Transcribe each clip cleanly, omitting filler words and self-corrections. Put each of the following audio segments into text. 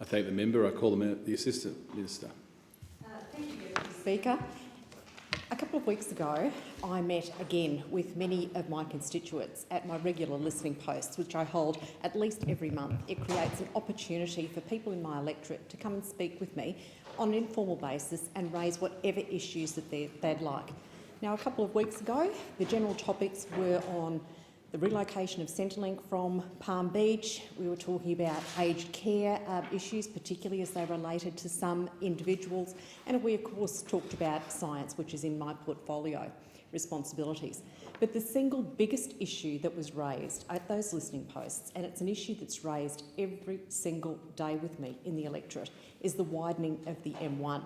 thank the member. I call the Assistant Minister. Thank you, Deputy Speaker. A couple of weeks ago, I met again with many of my constituents at my regular listening posts, which I hold at least every month. It creates an opportunity for people in my electorate to come and speak with me on an informal basis and raise whatever issues that they'd like. Now, a couple of weeks ago, the general topics were on the relocation of Centrelink from Palm Beach. We were talking about aged care issues, particularly as they related to some individuals. And we, of course, talked about science, which is in my portfolio responsibilities. But the single biggest issue that was raised at those listening posts, and it's an issue that's raised every single day with me in the electorate, is the widening of the M1.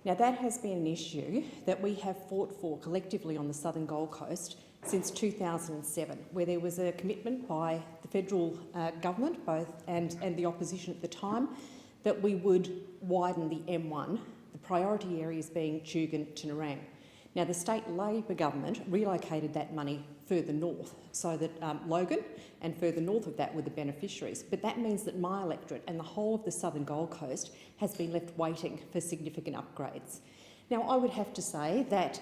Now, that has been an issue that we have fought for collectively on the southern Gold Coast since 2007, where there was a commitment by the federal government and the opposition at the time that we would widen the M1, the priority areas being Tugun to Nerang. Now, the state Labor government relocated that money further north so that Logan and further north of that were the beneficiaries. But that means that my electorate and the whole of the southern Gold Coast has been left waiting for significant upgrades. Now, I would have to say that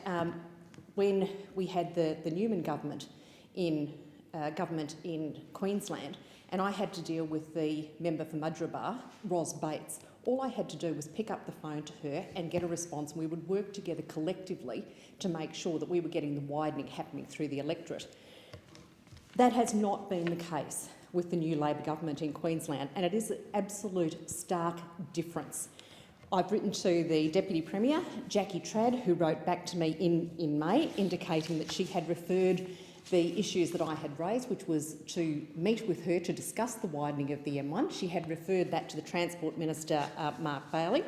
when we had the Newman government in Queensland, and I had to deal with the member for Mudgeeraba, Ros Bates, all I had to do was pick up the phone to her and get a response, and we would work together collectively to make sure that we were getting the widening happening through the electorate. That has not been the case with the new Labor government in Queensland, and it is an absolute stark difference. I've written to the Deputy Premier, Jackie Trad, who wrote back to me in May, indicating that she had referred the issues that I had raised, which was to meet with her to discuss the widening of the M1. She had referred that to the Transport Minister, Mark Bailey.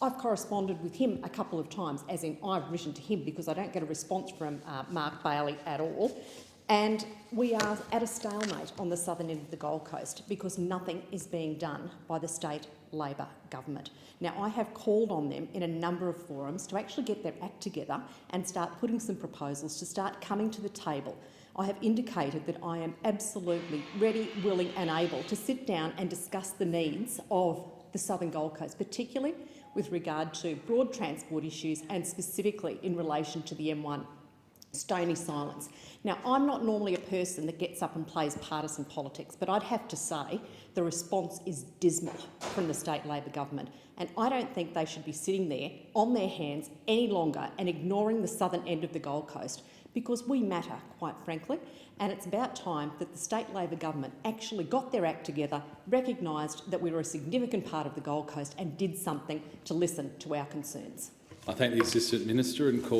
I've corresponded with him a couple of times, as in I've written to him because I don't get a response from Mark Bailey at all. And we are at a stalemate on the southern end of the Gold Coast because nothing is being done by the state Labor government. Now, I have called on them in a number of forums to actually get their act together and start putting some proposals to start coming to the table. I have indicated that I am absolutely ready, willing and able to sit down and discuss the needs of the southern Gold Coast, particularly with regard to broad transport issues and specifically in relation to the M1. Stony silence. Now, I'm not normally a person that gets up and plays partisan politics, but I'd have to say the response is dismal from the state Labor government, and I don't think they should be sitting there on their hands any longer and ignoring the southern end of the Gold Coast, because we matter, quite frankly, and it's about time that the state Labor government actually got their act together, recognised that we were a significant part of the Gold Coast and did something to listen to our concerns. I thank the Assistant Minister and call